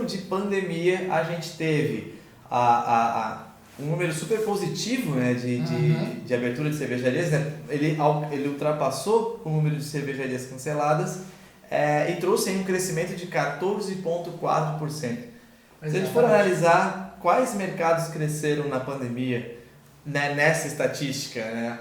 de pandemia, a gente teve um número super positivo, né, de abertura de cervejarias, né? Ele ultrapassou o número de cervejarias canceladas e trouxe aí um crescimento de 14,4%. Se a gente for analisar quais mercados cresceram na pandemia, né, nessa estatística, né,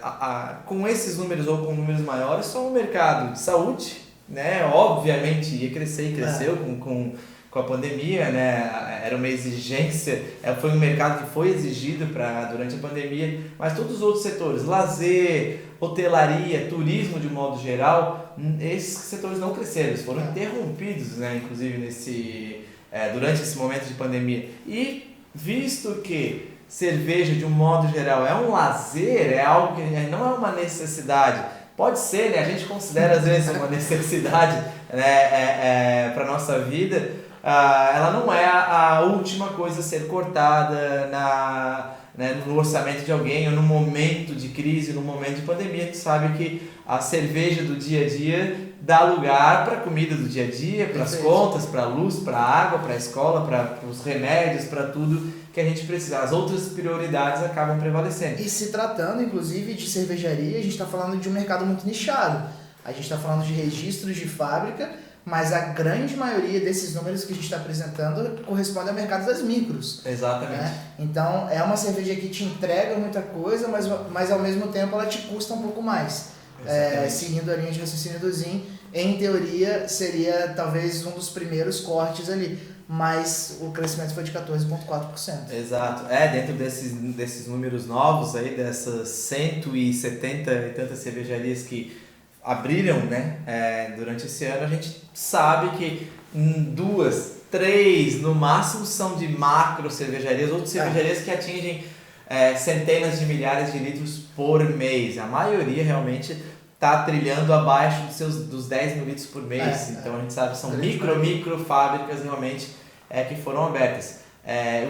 com esses números ou com números maiores, só o mercado de saúde, né, obviamente ia crescer e cresceu com a pandemia, né, era uma exigência, foi um mercado que foi exigido durante a pandemia, mas todos os outros setores, lazer, hotelaria, turismo de modo geral, esses setores não cresceram, eles foram interrompidos, né, inclusive durante esse momento de pandemia. E visto que cerveja de um modo geral é um lazer, é algo que não é uma necessidade, pode ser, né, a gente considera às vezes uma necessidade, né, para a nossa vida, ela não é a última coisa a ser cortada no orçamento de alguém, ou no momento de crise, no momento de pandemia. A gente sabe que a cerveja do dia a dia dá lugar para a comida do dia a dia, para as contas, para a luz, para a água, para a escola, para os remédios, para tudo que a gente precisa. As outras prioridades acabam prevalecendo. E se tratando, inclusive, de cervejaria, a gente está falando de um mercado muito nichado. A gente está falando de registros de fábrica, mas a grande maioria desses números que a gente está apresentando corresponde ao mercado das micros. Exatamente. Né? Então, é uma cerveja que te entrega muita coisa, mas ao mesmo tempo ela te custa um pouco mais. Seguindo a linha de raciocínio do Zin, em teoria seria talvez um dos primeiros cortes ali, mas o crescimento foi de 14,4%. Exato. Dentro desses números novos aí, dessas 170 e tantas cervejarias que abriram, né, durante esse ano, a gente sabe que 2, 3 no máximo são de macro cervejarias, outras cervejarias que atingem centenas de milhares de litros por mês. A maioria realmente está trilhando abaixo dos 10 mil litros por mês. Então a gente sabe que são micro fábricas realmente que foram abertas.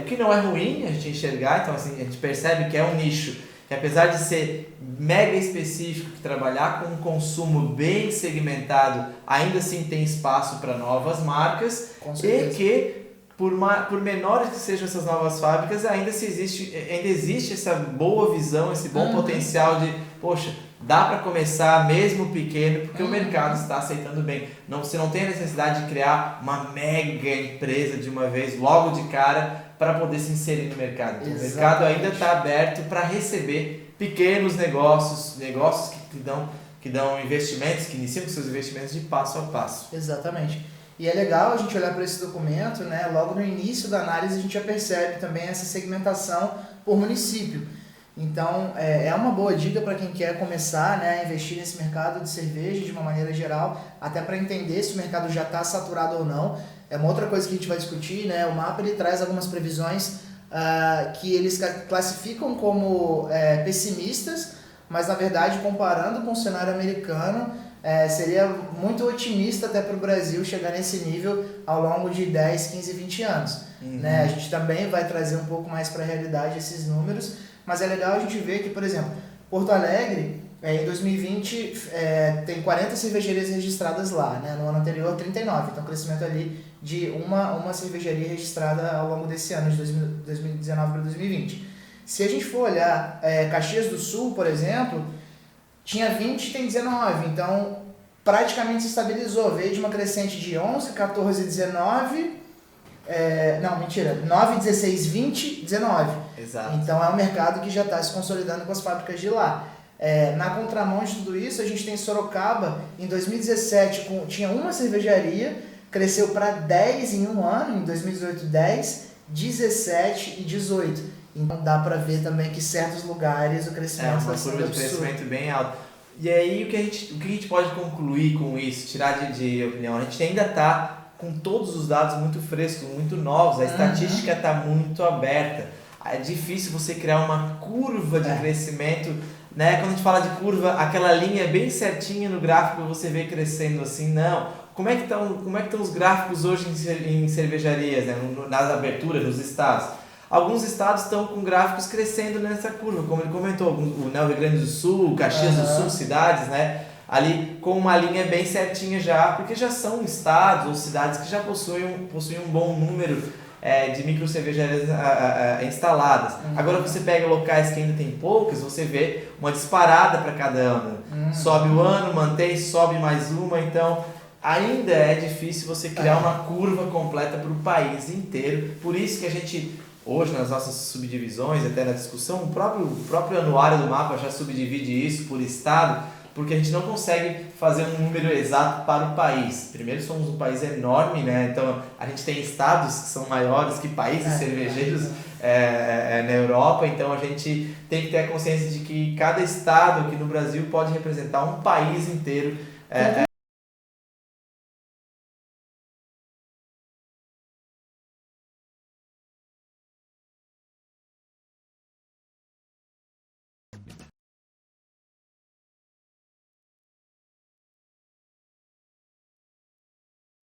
O que não é ruim a gente enxergar, então assim, a gente percebe que é um nicho que, apesar de ser mega específico, que trabalhar com um consumo bem segmentado, ainda assim tem espaço para novas marcas, e que, por menores que sejam essas novas fábricas, ainda existe essa boa visão, esse bom potencial de, poxa, dá para começar mesmo pequeno, porque o mercado está aceitando bem. Você não tem a necessidade de criar uma mega empresa de uma vez, logo de cara, para poder se inserir no mercado. Então, o mercado ainda está aberto para receber pequenos negócios que dão investimentos, que iniciam com seus investimentos de passo a passo. Exatamente. E é legal a gente olhar para esse documento, né? Logo no início da análise a gente já percebe também essa segmentação por município. Então, é uma boa dica para quem quer começar, né, a investir nesse mercado de cerveja de uma maneira geral, até para entender se o mercado já está saturado ou não. É uma outra coisa que a gente vai discutir, né? O mapa ele traz algumas previsões que eles classificam como pessimistas, mas na verdade, comparando com o cenário americano, seria muito otimista até para o Brasil chegar nesse nível ao longo de 10, 15, 20 anos. Né? A gente também vai trazer um pouco mais para a realidade esses números, mas é legal a gente ver que, por exemplo, Porto Alegre, em 2020, tem 40 cervejarias registradas lá, né? No ano anterior, 39. Então, crescimento ali de uma cervejaria registrada ao longo desse ano, de 2019 para 2020. Se a gente for olhar Caxias do Sul, por exemplo, tinha 20 e tem 19. Então, praticamente se estabilizou. Veio de uma crescente de 11, 14, 19... 9, 16, 20, 19. Exato. Então é um mercado que já está se consolidando com as fábricas de lá. Na contramão de tudo isso, a gente tem Sorocaba, em 2017 tinha uma cervejaria, cresceu para 10 em um ano, em 2018 10, 17 e 18. Então dá para ver também que certos lugares o crescimento está sendo absurdo. É uma curva de crescimento bem alta. E aí o que a gente pode concluir com isso, tirar de opinião? A gente ainda está com todos os dados muito frescos, muito novos, a estatística está muito aberta. É difícil você criar uma curva de crescimento, né? Quando a gente fala de curva, aquela linha bem certinha no gráfico você vê crescendo assim, não. Como é que estão os gráficos hoje em cervejarias, né? Nas aberturas, nos estados? Alguns estados estão com gráficos crescendo nessa curva, como ele comentou, o Rio Grande do Sul, Caxias do Sul, cidades, né? ali com uma linha bem certinha já, porque já são estados ou cidades que já possuem um bom número de micro cervejarias instaladas. Agora você pega locais que ainda tem poucas, você vê uma disparada para cada ano. Sobe o ano, mantém, sobe mais uma, então ainda é difícil você criar uma curva completa para o país inteiro. Por isso que a gente, hoje nas nossas subdivisões, até na discussão, o próprio anuário do mapa já subdivide isso por estado, porque a gente não consegue fazer um número exato para o país. Primeiro, somos um país enorme, né? Então a gente tem estados que são maiores que países cervejeiros na Europa, então a gente tem que ter a consciência de que cada estado aqui no Brasil pode representar um país inteiro.